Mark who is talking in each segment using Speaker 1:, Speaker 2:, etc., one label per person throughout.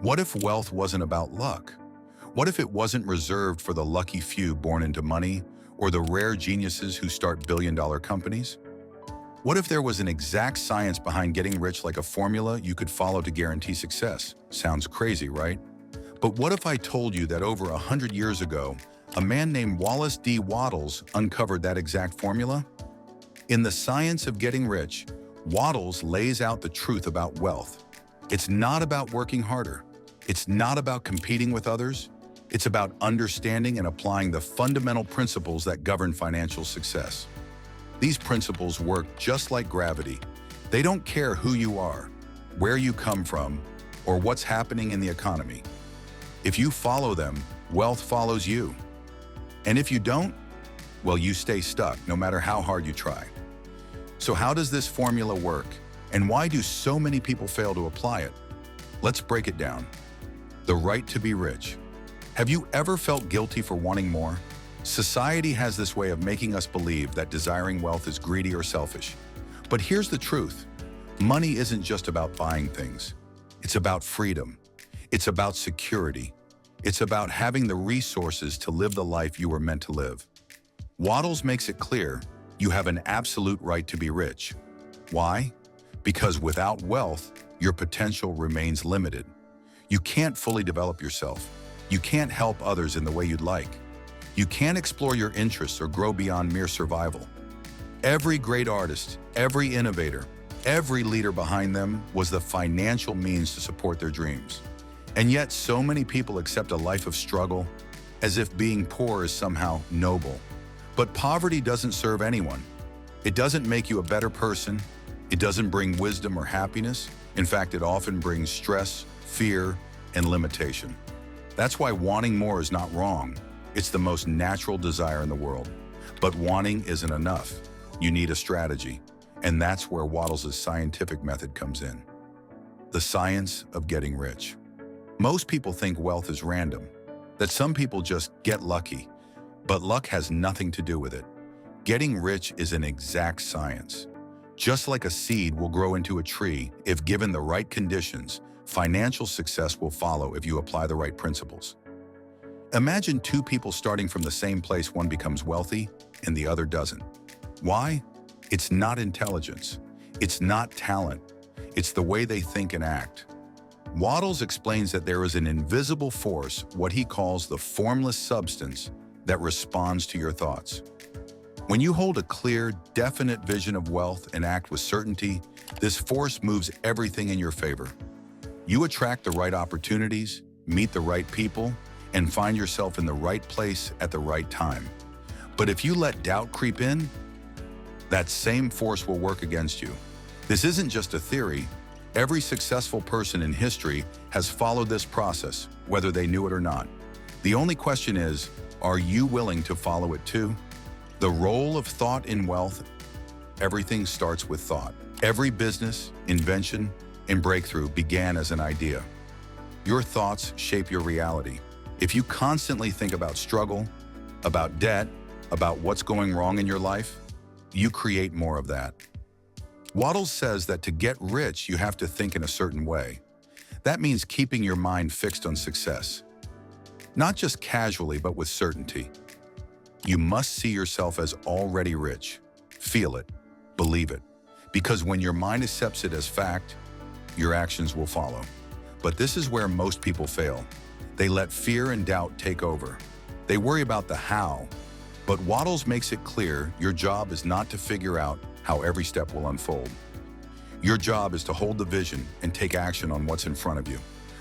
Speaker 1: What if wealth wasn't about luck? What if it wasn't reserved for the lucky few born into money or the rare geniuses who start billion-dollar companies? What if there was an exact science behind getting rich, like a formula you could follow to guarantee success? Sounds crazy, right? But what if I told you that over 100 years ago, a man named Wallace D. Wattles uncovered that exact formula? In The Science of Getting Rich, Wattles lays out the truth about wealth. It's not about working harder. It's not about competing with others. It's about understanding and applying the fundamental principles that govern financial success. These principles work just like gravity. They don't care who you are, where you come from, or what's happening in the economy. If you follow them, wealth follows you. And if you don't, well, you stay stuck no matter how hard you try. So how does this formula work? And why do so many people fail to apply it? Let's break it down. The right to be rich. Have you ever felt guilty for wanting more? Society has this way of making us believe that desiring wealth is greedy or selfish. But here's the truth. Money isn't just about buying things. It's about freedom. It's about security. It's about having the resources to live the life you were meant to live. Wattles makes it clear you have an absolute right to be rich. Why? Because without wealth, your potential remains limited. You can't fully develop yourself. You can't help others in the way you'd like. You can't explore your interests or grow beyond mere survival. Every great artist, every innovator, every leader behind them was the financial means to support their dreams. And yet so many people accept a life of struggle as if being poor is somehow noble. But poverty doesn't serve anyone. It doesn't make you a better person. It doesn't bring wisdom or happiness. In fact, it often brings stress, fear, and limitation. That's why wanting more is not wrong. It's the most natural desire in the world. But wanting isn't enough. You need a strategy. And that's where Wattles' scientific method comes in. The science of getting rich. Most people think wealth is random, that some people just get lucky. But luck has nothing to do with it. Getting rich is an exact science. Just like a seed will grow into a tree if given the right conditions, financial success will follow if you apply the right principles. Imagine two people starting from the same place. One becomes wealthy and the other doesn't. Why? It's not intelligence. It's not talent. It's the way they think and act. Wattles explains that there is an invisible force, what he calls the formless substance, that responds to your thoughts. When you hold a clear, definite vision of wealth and act with certainty, this force moves everything in your favor. You attract the right opportunities, meet the right people, and find yourself in the right place at the right time. But if you let doubt creep in, that same force will work against you. This isn't just a theory. Every successful person in history has followed this process, whether they knew it or not. The only question is, are you willing to follow it too? The role of thought in wealth. Everything starts with thought. Every business, invention, and breakthrough began as an idea. Your thoughts shape your reality. If you constantly think about struggle, about debt, about what's going wrong in your life, you create more of that. Wattles says that to get rich, you have to think in a certain way. That means keeping your mind fixed on success. Not just casually, but with certainty. You must see yourself as already rich. Feel it, believe it. Because when your mind accepts it as fact, your actions will follow. But this is where most people fail. They let fear and doubt take over. They worry about the how. But Wattles makes it clear your job is not to figure out how every step will unfold. Your job is to hold the vision and take action on what's in front of you.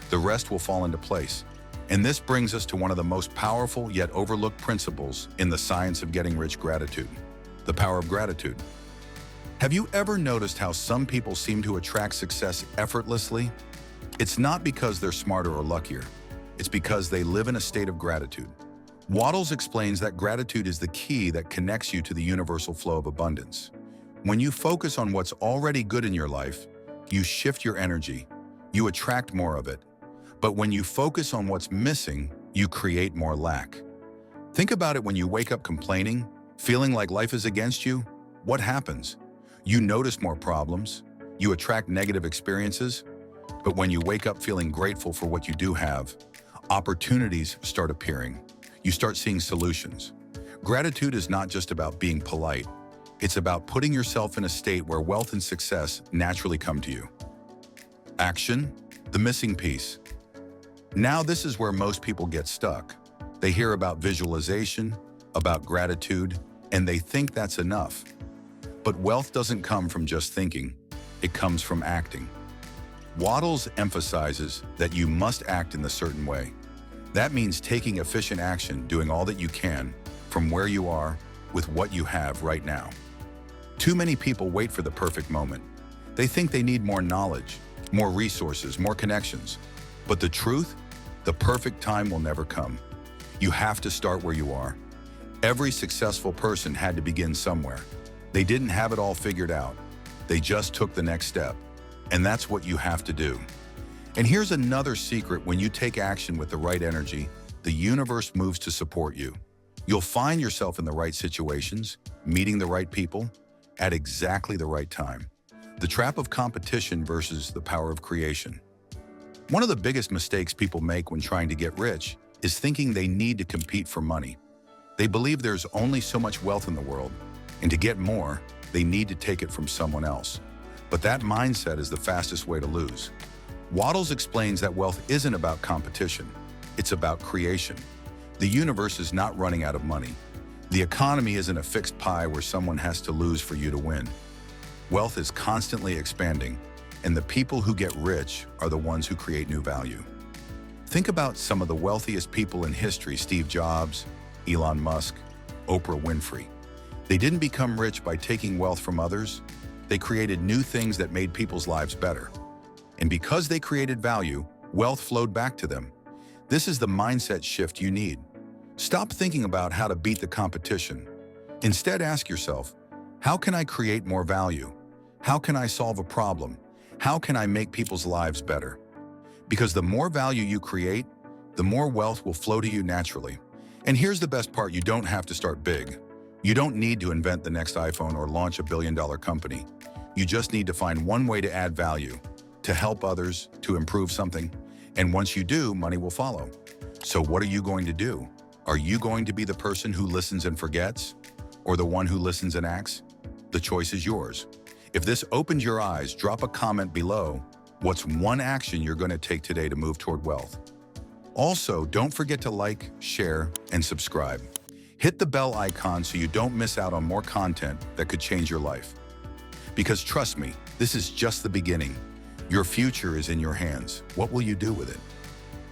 Speaker 1: The rest will fall into place. And this brings us to one of the most powerful yet overlooked principles in the science of getting rich: gratitude. The power of gratitude. Have you ever noticed how some people seem to attract success effortlessly? It's not because they're smarter or luckier. It's because they live in a state of gratitude. Wattles explains that gratitude is the key that connects you to the universal flow of abundance. When you focus on what's already good in your life, you shift your energy. You attract more of it. But when you focus on what's missing, you create more lack. Think about it. When you wake up complaining, feeling like life is against you, what happens? You notice more problems. You attract negative experiences. But when you wake up feeling grateful for what you do have, opportunities start appearing. You start seeing solutions. Gratitude is not just about being polite. It's about putting yourself in a state where wealth and success naturally come to you. Action, the missing piece. Now this is where most people get stuck. They hear about visualization, about gratitude, and they think that's enough. But wealth doesn't come from just thinking. It comes from acting. Wattles emphasizes that you must act in a certain way. That means taking efficient action, doing all that you can, from where you are, with what you have right now. Too many people wait for the perfect moment. They think they need more knowledge, more resources, more connections. But the truth, the perfect time will never come. You have to start where you are. Every successful person had to begin somewhere. They didn't have it all figured out. They just took the next step. And that's what you have to do. And here's another secret: when you take action with the right energy, the universe moves to support you. You'll find yourself in the right situations, meeting the right people, at exactly the right time. The trap of competition versus the power of creation. One of the biggest mistakes people make when trying to get rich is thinking they need to compete for money. They believe there's only so much wealth in the world, and to get more, they need to take it from someone else. But that mindset is the fastest way to lose. Wattles explains that wealth isn't about competition. It's about creation. The universe is not running out of money. The economy isn't a fixed pie where someone has to lose for you to win. Wealth is constantly expanding, and the people who get rich are the ones who create new value. Think about some of the wealthiest people in history: Steve Jobs, Elon Musk, Oprah Winfrey. They didn't become rich by taking wealth from others. They created new things that made people's lives better. And because they created value, wealth flowed back to them. This is the mindset shift you need. Stop thinking about how to beat the competition. Instead, ask yourself, how can I create more value? How can I solve a problem? How can I make people's lives better? Because the more value you create, the more wealth will flow to you naturally. And here's the best part: you don't have to start big. You don't need to invent the next iPhone or launch a billion-dollar company. You just need to find one way to add value, to help others, to improve something. And once you do, money will follow. So what are you going to do? Are you going to be the person who listens and forgets, or the one who listens and acts? The choice is yours. If this opened your eyes, drop a comment below. What's one action you're going to take today to move toward wealth? Also, don't forget to like, share, and subscribe. Hit the bell icon so you don't miss out on more content that could change your life. Because trust me, this is just the beginning. Your future is in your hands. What will you do with it?